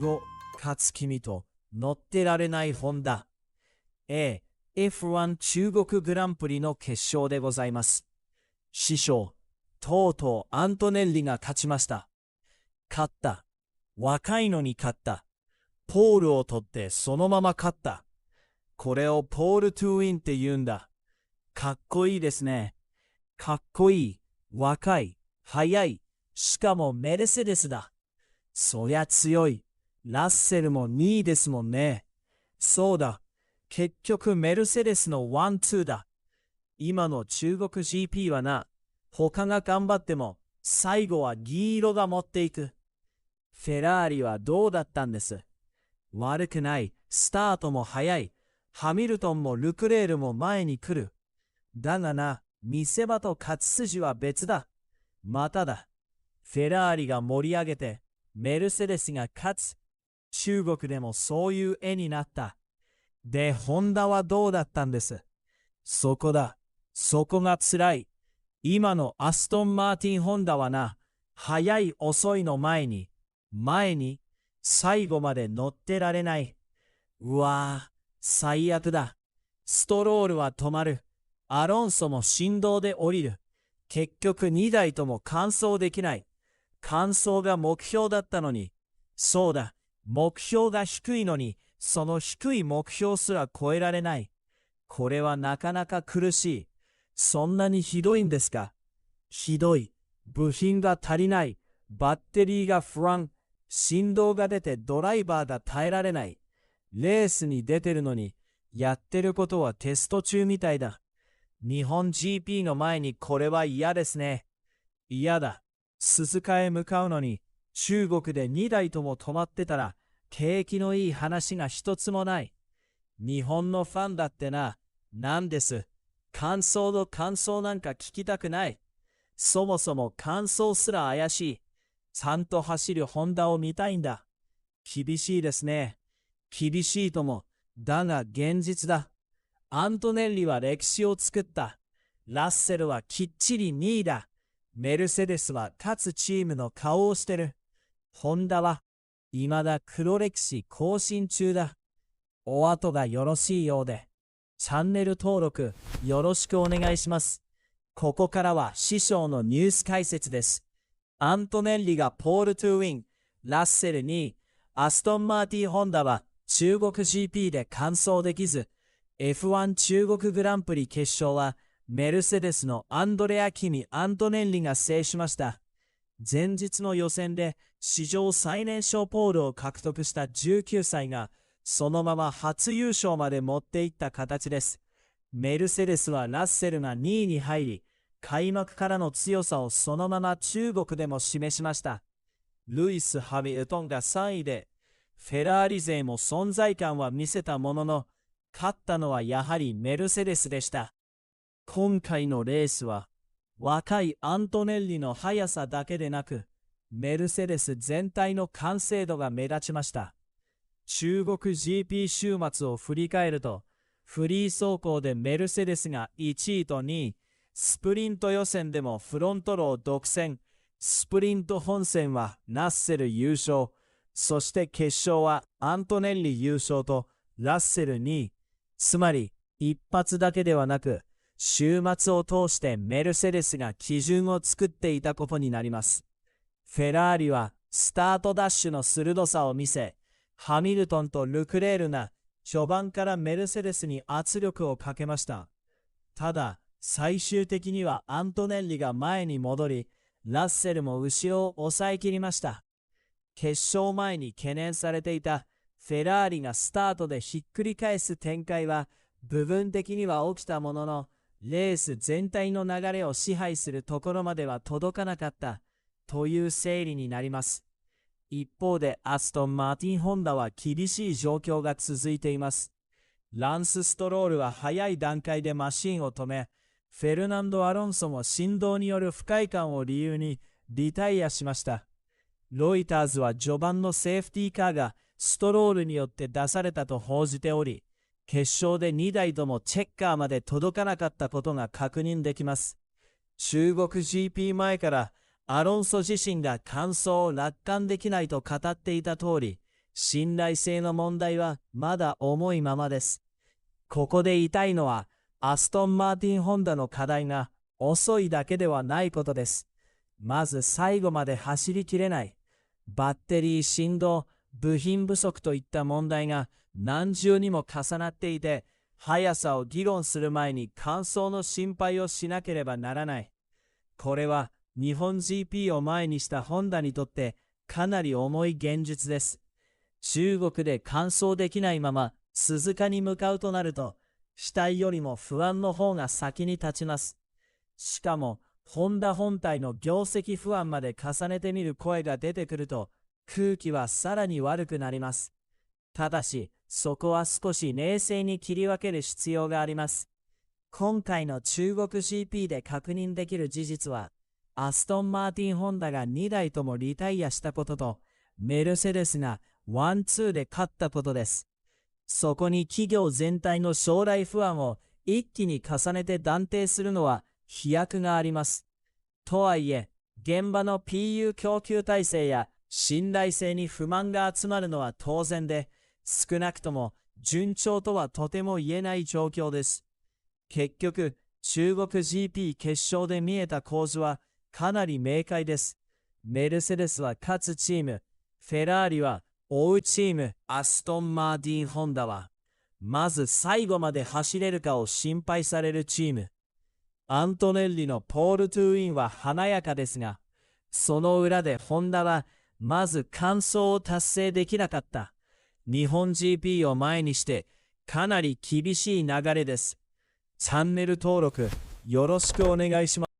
5、勝つ君と乗ってられないホンダ。F1 中国グランプリの決勝でございます。師匠、とうとうアントネッリが勝ちました。勝った。若いのに勝った。ポールを取ってそのまま勝った。これをポールトゥウィンって言うんだ。かっこいいですね。かっこいい。若い。速い。しかもメルセデスだ。そりゃ強い。ラッセルも2位ですもんね。そうだ。結局メルセデスのワンツーだ。今の中国 GP はな、他が頑張っても最後は銀色が持っていく。フェラーリはどうだったんです。悪くない。スタートも速い。ハミルトンもルクレールも前に来る。だがな、見せ場と勝ち筋は別だ。まただ。フェラーリが盛り上げて、メルセデスが勝つ。中国でもそういう絵になった。で、ホンダはどうだったんです。そこだ。そこが辛い。今のアストン・マーティン・ホンダはな、速い遅いの前に、最後まで乗ってられない。うわぁ、最悪だ。ストロールは止まる。アロンソも振動で降りる。結局2台とも完走できない。完走が目標だったのに。そうだ、目標が低いのに、その低い目標すら超えられない。これはなかなか苦しい。そんなにひどいんですか。ひどい。部品が足りない。バッテリーが不安。振動が出てドライバーが耐えられない。レースに出てるのに、やってることはテスト中みたいだ。日本 GP の前にこれは嫌ですね。嫌だ。鈴鹿へ向かうのに、中国で2台とも止まってたら、景気のいい話が一つもない。日本のファンだってな、なんです。感想の感想なんか聞きたくない。そもそも感想すら怪しい。ちゃんと走るホンダを見たいんだ。厳しいですね。厳しいとも。だが現実だ。アントネッリは歴史を作った。ラッセルはきっちり2位だ。メルセデスは勝つチームの顔をしてる。ホンダは未だ黒歴史更新中だ。お後がよろしいようで。チャンネル登録よろしくお願いします。ここからは師匠のニュース解説です。アントネッリがポールトゥウィン、ラッセル2位、アストンマーティホンダは中国 GP で完走できず、F1 中国グランプリ決勝はメルセデスのアンドレア・キミ・アントネッリが制しました。前日の予選で史上最年少ポールを獲得した19歳がそのまま初優勝まで持っていった形です。メルセデスはラッセルが2位に入り、開幕からの強さをそのまま中国でも示しました。ルイス・ハミルトンが3位で、フェラーリ勢も存在感は見せたものの、勝ったのはやはりメルセデスでした。今回のレースは、若いアントネッリの速さだけでなく、メルセデス全体の完成度が目立ちました。中国 GP 週末を振り返ると、フリー走行でメルセデスが1位と2位、スプリント予選でもフロントロー独占、スプリント本戦はラッセル優勝、そして決勝はアントネッリ優勝とラッセル2位、つまり一発だけではなく、週末を通してメルセデスが基準を作っていたことになります。フェラーリはスタートダッシュの鋭さを見せ、ハミルトンとルクレールが序盤からメルセデスに圧力をかけました。ただ、最終的にはアントネッリが前に戻り、ラッセルも後ろを抑えきりました。決勝前に懸念されていたフェラーリがスタートでひっくり返す展開は部分的には起きたものの、レース全体の流れを支配するところまでは届かなかったという整理になります。一方でアストン・マーティン・ホンダは厳しい状況が続いています。ランス・ストロールは早い段階でマシンを止め、フェルナンド・アロンソも振動による不快感を理由にリタイアしました。ロイターズは序盤のセーフティーカーがストロールによって出されたと報じており、決勝で2台ともチェッカーまで届かなかったことが確認できます。中国 GP 前からアロンソ自身が完走を楽観できないと語っていた通り、信頼性の問題はまだ重いままです。ここで言いたいのは、アストン・マーティン・ホンダの課題が遅いだけではないことです。まず最後まで走りきれない。バッテリー振動、部品不足といった問題が何重にも重なっていて、速さを議論する前に完走の心配をしなければならない。これは日本 GP を前にしたホンダにとってかなり重い現実です。中国で完走できないまま鈴鹿に向かうとなると、期待よりも不安の方が先に立ちます。しかも、ホンダ本体の業績不安まで重ねてみる声が出てくると、空気はさらに悪くなります。ただし、そこは少し冷静に切り分ける必要があります。今回の中国 GP で確認できる事実は、アストン・マーティン・ホンダが2台ともリタイアしたことと、メルセデスが1-2で勝ったことです。そこに企業全体の将来不安を一気に重ねて断定するのは飛躍があります。とはいえ、現場の PU 供給体制や信頼性に不満が集まるのは当然で、少なくとも順調とはとても言えない状況です。結局、中国 GP 決勝で見えた構図はかなり明快です。メルセデスは勝つチーム、フェラーリは追うチーム、アストン・マーティン・ホンダは、まず最後まで走れるかを心配されるチーム。アントネッリのポール・トゥーインは華やかですが、その裏でホンダはまず完走を達成できなかった。日本 GP を前にしてかなり厳しい流れです。チャンネル登録よろしくお願いします。